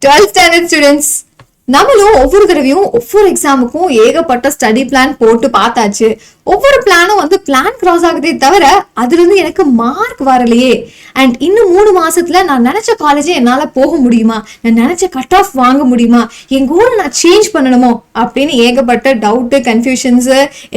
12th standard students, நம்மளும் ஒவ்வொரு தடவையும் ஒவ்வொரு எக்ஸாமுக்கும் ஏகப்பட்ட ஸ்டடி பிளான் போட்டு பார்த்தாச்சு. ஒவ்வொரு பிளானும் பிளான் கிராஸ் ஆகுதே தவிர அதுல இருந்து எனக்கு மார்க் வரலையே. அண்ட் இன்னும் 3 மாசத்துல நான் நினைச்ச காலேஜே என்னால போக முடியுமா, நான் நினைச்ச கட் ஆஃப் வாங்க முடியுமா, என் கோலை நான் சேஞ்ச் பண்ணணுமோ அப்படின்னு ஏகப்பட்ட டவுட், கன்ஃபியூஷன்ஸ்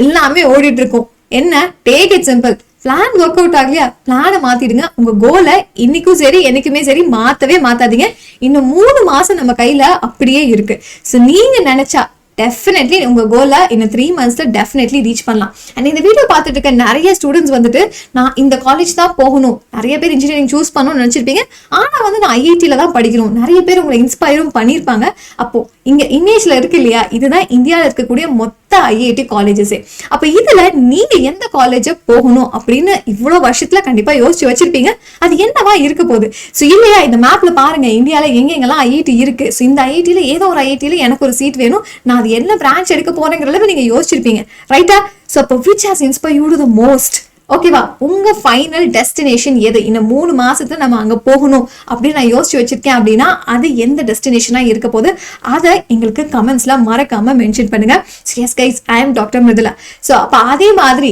எல்லாமே ஓடிட்டு இருக்கும். என்ன, take it simple. Plan work out ஆகலையா, பிளானை மாத்திடுங்க. உங்க கோலை இன்னைக்கும் சரி என்னைக்குமே சரி மாத்தவே மாத்தாதீங்க. இன்னும் 3 மாசம் நம்ம கையில அப்படியே இருக்கு. சோ நீங்க நினைச்சா டெஃபினெட்லி உங்க கோலை இன்னும் 3 monthsல டெஃபினெட்லி ரீச் பண்ணலாம். அண்ட் இந்த வீடியோ பார்த்துட்டு இருக்க நிறைய ஸ்டூடெண்ட்ஸ் நான் இந்த காலேஜ் தான் போகணும், நிறைய பேர் இன்ஜினியரிங் சூஸ் பண்ணணும்னு நினைச்சிருப்பீங்க. ஆனா நான் ஐஐடியில தான் படிக்கணும், நிறைய பேர் உங்களை இன்ஸ்பயரும் பண்ணியிருப்பாங்க. அப்போ இங்க இமேஜ்ல இருக்கு இல்லையா, இதுதான் இந்தியாவில் இருக்கக்கூடிய மொத்த ஐஐடி காலேஜஸே. அப்ப இதுல நீங்க எந்த காலேஜ போகணும் அப்படின்னு இவ்வளவு வருஷத்துல கண்டிப்பா யோசிச்சு வச்சிருப்பீங்க. அது என்னவா இருக்க போகுது? சோ இல்லையா, இந்த மேப்ல பாருங்க இந்தியால எங்கெங்கெல்லாம் ஐஐடி இருக்கு. சோ இந்த ஐஐடியில ஏதோ ஒரு ஐஐடியில எனக்கு ஒரு சீட் வேணும், நான் அது என்ன பிரான்ச் எடுக்க போறேங்கிறத நீங்க யோசிச்சிருப்பீங்க, ரைட்டா? சோ அப்போ which has inspired you the most? ஓகேவா, உங்க ஃபைனல் டெஸ்டினேஷன் எது? இன்னும் 3 மாசத்துல நம்ம அங்க போகணும் அப்படின்னு நான் யோசிச்சு வச்சிருக்கேன் அப்படின்னா அது எந்த டெஸ்டினேஷனா இருக்க போது அதை எங்களுக்கு கமெண்ட்ஸ்ல மறக்காம மென்ஷன் பண்ணுங்க. S guys, I am doctor Mridula. So அப்ப அதே மாதிரி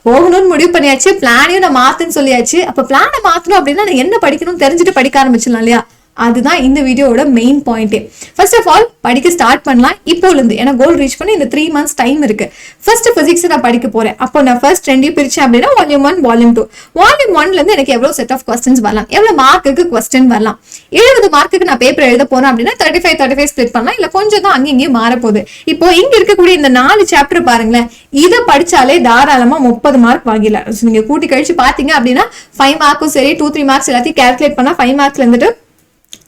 போகணும்னு முடிவு பண்ணியாச்சு, பிளானையும் நான் மாத்துன்னு சொல்லியாச்சு. அப்ப பிளானை மாத்தணும் அப்படின்னா நான் என்ன படிக்கணும்னு தெரிஞ்சுட்டு படிக்க ஆரம்பிச்சிடலாம் இல்லையா? அதுதான் இந்த வீடியோட மெயின் பாயிண்டே. ஃபர்ஸ்ட் ஆஃப் ஆல் படிக்க ஸ்டார்ட் பண்ணலாம் இப்போல இருந்து. ஏன்னா கோல் ரீச் பண்ணி இந்த 3 months டைம் இருக்கு. ஃபர்ஸ்ட் பிசிக்ஸ் நான் படிக்க போறேன். அப்போ நான் ஃபர்ஸ்ட் 2 பிரிச்சேன் அப்படின்னா வால்யூம் 1, வால்யூம் 2. வால்யூம் 1ல இருந்து எனக்கு எவ்வளவு செட் ஆஃப் கொஸ்டின்ஸ் வரலாம், எவ்வளவு மார்க்குக்கு கொஸ்டின் வரலாம். 70 மார்க்குக்கு நான் பேப்பர் எழுத போறேன் அப்படின்னா 35 ஸ்பிளிட் பண்ணலாம், இல்ல கொஞ்சம் தான் அங்கேயும் மாற போகுது. இப்போ இங்க இருக்கக்கூடிய இந்த 4 சாப்டர் பாருங்களேன், இதை படிச்சாலே தாராளமா 30 மார்க் வாங்கிடலாம். நீங்க கூட்டி கழிச்சு பாத்தீங்க அப்படின்னா 5 மார்க்கும் சரி 2-3 மார்க்ஸ் எல்லாத்தையும் கால்குலேட் பண்ணா 5 மார்க்ல இருந்துட்டு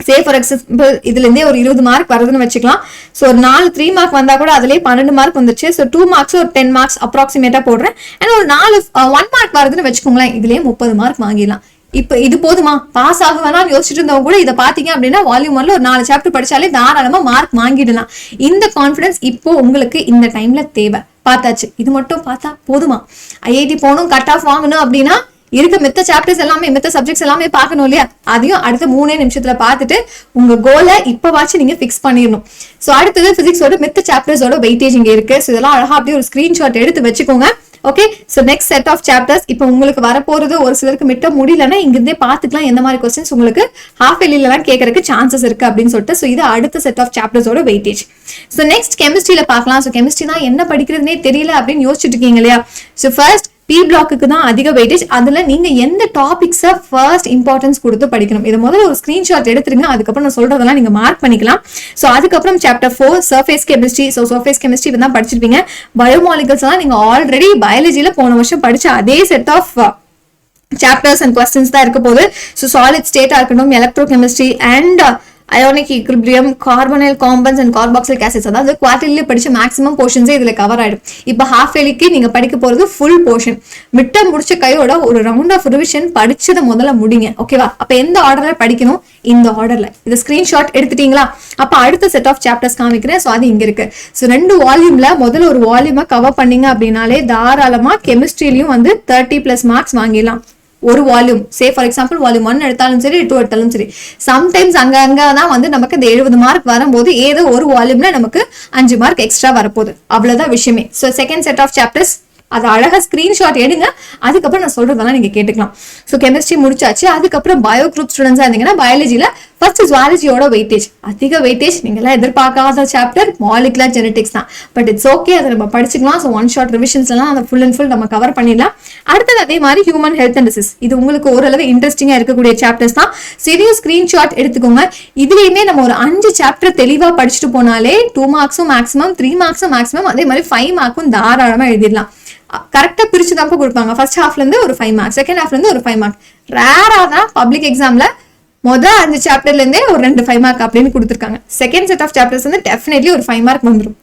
சே ஃபார் எக்ஸாம்பிள் இதுல இருந்தே ஒரு 20 மார்க் வருதுன்னு வச்சுக்கலாம். ஸோ ஒரு 4 3 மார்க் வந்தா கூட அதுலயே 12 மார்க் வந்துச்சு. ஸோ 2 மார்க்ஸ் ஒரு 10 மார்க்ஸ் அப்ராக்சிமேட்டா போடுறேன். ஏன்னா ஒரு 1 மார்க் வருதுன்னு வச்சுக்கோங்களேன், இதுலயே 30 மார்க் வாங்கிடலாம். இப்ப இது போதுமா, பாஸ் ஆக வேணாம்னு யோசிச்சுட்டு இருந்தவங்க கூட இதை பாத்தீங்க அப்படின்னா வால்யூம் 1ல ஒரு 4 சாப்டர் படிச்சாலே தாராளமா மார்க் வாங்கிடலாம். இந்த கான்பிடன்ஸ் இப்போ உங்களுக்கு இந்த டைம்ல தேவை. பார்த்தாச்சு, இது மட்டும் பார்த்தா போதுமா? ஐஐடி போகணும், கட் ஆஃப் வாங்கணும் அப்படின்னா இருக்க மித்த சாப்டர்ஸ் எல்லாமே, மித்த சப்ஜெக்ட்ஸ் எல்லாமே பார்க்கணும் இல்லையா? அதையும் அடுத்த 3 நிமிஷத்துல பார்த்துட்டு உங்க கோலை இப்பவாச்சும் நீங்க பிக்ஸ் பண்ணிடணும். சோ அடுத்தது பிசிக்ஸோட மித்த சாப்டர்ஸோட வெயிட்டேஜ் இங்க இருக்கு. சோ இதெல்லாம் அழகா அப்படியே ஒரு ஸ்கிரீன்ஷாட் எடுத்து வச்சுக்கோங்க. Okay, so next set of chapters இப்போ உங்களுக்கு வரப்போறது. ஒரு சிலருக்கு மிட்ட முடியலன்னா இங்க இருந்தே பாத்துக்கலாம் எந்த மாதிரி கொஸ்டின்ஸ் உங்களுக்கு ஹாஃப் எல்லாம் கேட்கறதுக்கு சான்சஸ் இருக்கு அப்படின்னு சொல்லிட்டு. சோ இது அடுத்த செட் ஆஃப் சாப்டர்ஸோட வெயிட்டேஜ். சோ நெக்ஸ்ட் கெமிஸ்ட்ரியில பார்க்கலாம். சோ கெமிஸ்ட்ரி தான் என்ன படிக்கிறதுனே தெரியல அப்படின்னு யோசிச்சுட்டு இருக்கீங்க இல்லையா? சோ ஃபர்ஸ்ட் பி பிளாக்கு தான் அதிக வெயிட்டேஜ். அதுல நீங்க எந்த டாபிக்ஸை ஃபர்ஸ்ட் இம்பார்ட்டன்ஸ் கொடுத்து படிக்கணும், இதை முதல்ல ஒரு ஸ்கிரீன்ஷாட் எடுத்துருங்க. அதுக்கப்புறம் நான் சொல்றதெல்லாம் நீங்க மார்க் பண்ணிக்கலாம். சோ அதுக்கப்புறம் chapter 4 surface chemistry. So surface chemistry தான் படிச்சிருப்பீங்க. பயோமாலிகல்ஸ் எல்லாம் நீங்க ஆல்ரெடி பயாலஜில போன வருஷம் படிச்ச அதே set of chapters and questions தான் இருக்க போகுது. ஸோ சாலிட் ஸ்டேட்டா இருக்கட்டும், electrochemistry and ionic equilibrium, carbonyl compounds and carboxylic acids, அதாவது குவார்டர்லில படிச்ச மேக்ஸிமம் போர்ஷன்ஸே இதுல கவர் ஆயிடும். இப்போ ஹாஃப் இயர்லிக்கு நீங்க படிக்க போறது ஃபுல் போர்ஷன். மிட் டர்ம் முடிச்ச கையோட ஒரு ரவுண்ட் ஆஃப் ரிவிஷன் படிச்சதை முதல்ல முடிங்க. ஓகேவா? அப்ப எந்த ஆர்டர்ல படிக்கணும்? இந்த ஆர்டர்ல. இந்த ஸ்கிரீன்ஷாட் எடுத்துட்டீங்களா? அப்ப அடுத்த செட் ஆஃப் சாப்டர்ஸ் காமிக்கிறேன். சோ அது இங்க இருக்கு. சோ 2 வால்யூம்ல முதல்ல ஒரு வால்யூமை கவர் பண்ணீங்க அப்படின்னாலே தாராளமா கெமிஸ்ட்ரியிலையும் 30+ மார்க்ஸ் வாங்கிடலாம். ஒரு volume, say for example volume 1 எடுத்தாலும் சரி 2 எடுத்தாலும் சரி, சம்டைம்ஸ் அங்கதான் நமக்கு இந்த 70 மார்க் வரும்போது ஏதோ ஒரு வால்யூம்ல நமக்கு 5 மார்க் எக்ஸ்ட்ரா வரப்போகுது. அவ்வளவுதான் விஷயமே. So second set of chapters அது அழகா ஸ்கிரீன்ஷாட் எடுங்க. அதுக்கப்புறம் நான் சொல்றதெல்லாம் நீங்க கேட்டுக்கலாம். சோ கெமிஸ்ட்ரி முடிச்சாச்சு. அதுக்கப்புறம் பயோ குரூப் ஸ்டூடெண்ட்ஸா இருந்தீங்கன்னா பயாலஜில ஃபர்ஸ்ட் ஜுவாலஜியோட வெயிட்டேஜ் அதிக வெயிட்டேஜ். நீங்க எல்லாம் எதிர்பார்க்காத சாப்டர் மாலிகுலர் ஜெனடிக்ஸ் தான். பட் இட்ஸ் ஓகே, அதை நம்ம படிச்சுக்கலாம். ஸோ 1 ஷார்ட் ரிவிஷன்ஸ் எல்லாம் அதை ஃபுல் அண்ட் ஃபுல் நம்ம கவர் பண்ணிடலாம். அடுத்தது அதே மாதிரி ஹியூமன் ஹெல்த் அண்ட் டிசீஸ். இது உங்களுக்கு ஓரளவு இன்ட்ரெஸ்டிங்கா இருக்கக்கூடிய சாப்டர்ஸ் தான். சரி, ஸ்கிரீன்ஷாட் எடுத்துக்கோங்க. இதுலயுமே நம்ம ஒரு 5 சாப்டர் தெளிவா படிச்சுட்டு போனாலே 2 மார்க்ஸும் மேக்ஸிமம், 3 மார்க்ஸும் மேக்ஸிமம், அதே மாதிரி 5 மார்க்கும் தாராளமா எழுதிடலாம். கரெக்டா பிரிச்சு தான் கொடுப்பாங்க. ஃபர்ஸ்ட் ஹாஃப்ல இருந்து ஒரு 5 மார்க், செகண்ட் ஹாஃப்ல இருந்து ஒரு 5 மார்க். ரேரா தான் பப்ளிக் எக்ஸாம்ல முதல் 5 சாப்டர்ல இருந்தே ஒரு 2 5 மார்க் அப்படின்னு கொடுத்துருக்காங்க. Second set of chapters definitely ஒரு 5 மார்க் வந்துடும்.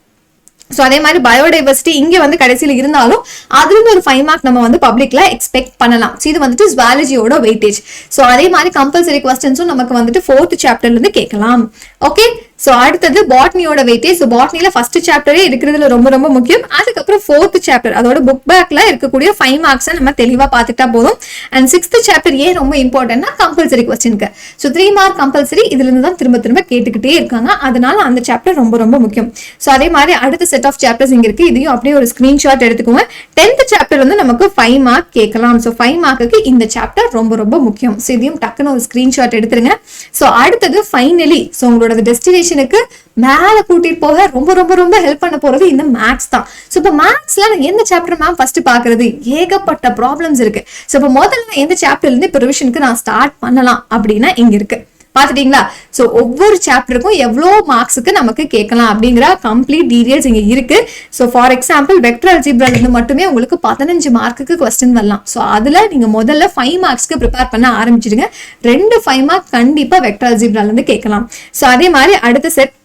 ஸோ அதே மாதிரி பயோடைவர்சிட்டி இங்க கடைசியில் இருந்தாலும் அதுல இருந்து ஒரு 5 மார்க் நம்ம பப்ளிக்ல எக்ஸ்பெக்ட் பண்ணலாம். இது ஜுவாலஜியோட வெயிட்டேஜ். ஸோ அதே மாதிரி கம்பல்சரி கொஸ்டின்ஸும் நமக்கு 4th சாப்டர்ல இருந்து கேட்கலாம். ஓகே, ஸோ அடுத்தது பாட்னியோட வெயிட்டேஜ். ஸோ பாட்னில ஃபர்ஸ்ட் சாப்டரே இருக்கிறதுல ரொம்ப ரொம்ப முக்கியம். அதுக்கப்புறம் 4th சாப்டர் அதோட புக் பேக்ல இருக்கக்கூடிய 5 மார்க்ஸ் நம்ம தெளிவா பார்த்துட்டா போதும். அண்ட் 6th சாப்டர் ஏன் ரொம்ப இம்பார்ட்டன்ட்னா கம்பல்சரி கொஸ்டினுக்கு. ஸோ 3 மார்க் கம்பல்சரி இதுல இருந்து தான் திரும்ப திரும்ப கேட்டுக்கிட்டே இருக்காங்க. அதனால அந்த சாப்டர் ரொம்ப ரொம்ப முக்கியம். ஸோ அதே மாதிரி அடுத்த செட் ஆஃப் சாப்டர்ஸ் இங்க இருக்கு. இதையும் அப்படியே ஒரு ஸ்கிரீன்ஷாட் எடுத்துக்கோங்க. 10th சாப்டர் வந்து நமக்கு 5 மார்க் கேட்கலாம். ஸோ 5 மார்க்குக்கு இந்த சாப்டர் ரொம்ப ரொம்ப முக்கியம். ஸோ இதையும் டக்குன்னு ஒரு ஸ்கிரீன்ஷாட் எடுத்துருங்க. ஸோ அடுத்தது ஃபைனலி ஸோ உங்களோட டெஸ்டினேஷனுக்கு மேல கூட்டிட்டு போக ரொம்ப ரொம்ப ரொம்ப ஹெல்ப் பண்ண போறது இந்த மேத்ஸ் தான். சோ இப்போ மேத்ஸ்ல எந்த சாப்டர் மேம் ஃபர்ஸ்ட் பாக்குறது, ஏகப்பட்ட ப்ராப்ளம்ஸ் இருக்கு. சோ இப்போ முதல்ல எந்த சாப்டர்ல இருந்து இப்போ ரிவிஷனுக்கு நான் ஸ்டார்ட் பண்ணலாம் அப்படின்னா இங்க இருக்கு பாத்துட்டீங்களா. சோ ஒவ்வொரு சாப்டருக்கும் எவ்வளவு மார்க்ஸுக்கு நமக்கு கேட்கலாம் அப்படிங்கிற கம்ப்ளீட் டீடைல்ஸ் இங்க இருக்கு. சோ ஃபார் எக்ஸாம்பிள் வெக்டர் அல்ஜிப்ரால இருந்து மட்டுமே உங்களுக்கு 15 மார்க்குக்கு கொஸ்டின் வரலாம். சோ அதுல நீங்க முதல்ல 5 மார்க்ஸ்க்கு ப்ரிப்பேர் பண்ண ஆரம்பிச்சிடுங்க. 2 5 மார்க் கண்டிப்பா வெக்டர் அல்ஜிப்ரால இருந்து கேட்கலாம். சோ அதே மாதிரி அடுத்த செட்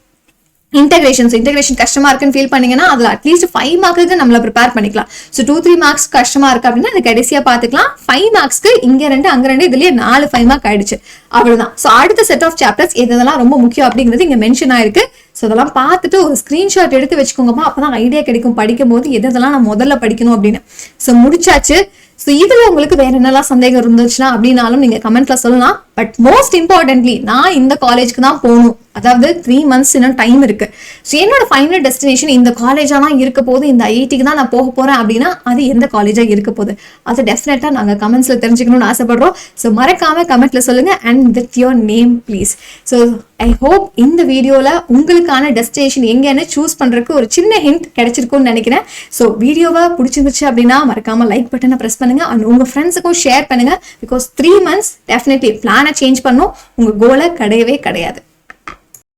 இன்டெகிரேஷன் கஷ்டமா இருக்குன்னு ஃபீல் பண்ணீங்கன்னா அதுல அட்லீஸ்ட் 5 மார்க்குக்கு நம்மள ப்ரிப்பேர் பண்ணிக்கலாம். ஸோ 2-3 மார்க்ஸ் கஷ்டமா இருக்கு அப்படின்னா அது கடைசியா பாத்துக்கலாம். 5 மார்க்ஸ்க்கு இங்க 2 அங்க 2 இதுலயே 4 5 மார்க் ஆயிடுச்சு, அவ்வளவுதான். ஸோ அடுத்த செட் ஆஃப் சாப்டர்ஸ் எதெல்லாம் ரொம்ப முக்கியம் அப்படிங்கிறது இங்க மென்ஷன் ஆயிருக்கு. ஸோ அதெல்லாம் பார்த்துட்டு ஒரு ஸ்கிரீன்ஷாட் எடுத்து வச்சுக்கோங்கப்பா. அப்பதான் ஐடியா கிடைக்கும் படிக்கும் போது எதெல்லாம் நான் முதல்ல படிக்கணும் அப்படின்னு. ஸோ முடிச்சாச்சு. ஸோ இதுல உங்களுக்கு வேற என்னெல்லாம் சந்தேகம் இருந்துச்சுன்னா அப்படின்னாலும் நீங்க கமெண்ட்ல சொல்லலாம். பட் மோஸ்ட் இம்பார்ட்டன்ட்லி நான் இந்த காலேஜ்க்கு தான் போகணும், அதாவது 3 months இன்னும் டைம் இருக்கு. ஸோ என்னோட ஃபைனல் டெஸ்டினேஷன் இந்த காலேஜா தான் இருக்க போது, இந்த ஐஐடிக்கு தான் நான் போக போறேன் அப்படின்னா அது எந்த காலேஜா இருக்க போகுது அது டெஃபினட்டா நாங்க கமெண்ட்ஸ்ல தெரிஞ்சுக்கணும்னு ஆசைப்படுறோம். ஸோ மறக்காம கமெண்ட்ல சொல்லுங்க and with your name please. So I hope இந்த வீடியோல உங்களுக்கான டெஸ்டினேஷன் எங்கன்னு சூஸ் பண்றதுக்கு ஒரு சின்ன ஹிண்ட் கிடைச்சிருக்கும்னு நினைக்கிறேன். ஸோ வீடியோவை பிடிச்சிருந்துச்சு அப்படின்னா மறக்காம லைக் பட்டனை பிரஸ் பண்ணுங்க அண்ட் உங்க ஃப்ரெண்ட்ஸுக்கும் ஷேர் பண்ணுங்க. பிகாஸ் 3 months டெஃபினெட்லி பிளானை சேஞ்ச் பண்ணும், உங்க கோலை கிடையவே கிடையாது.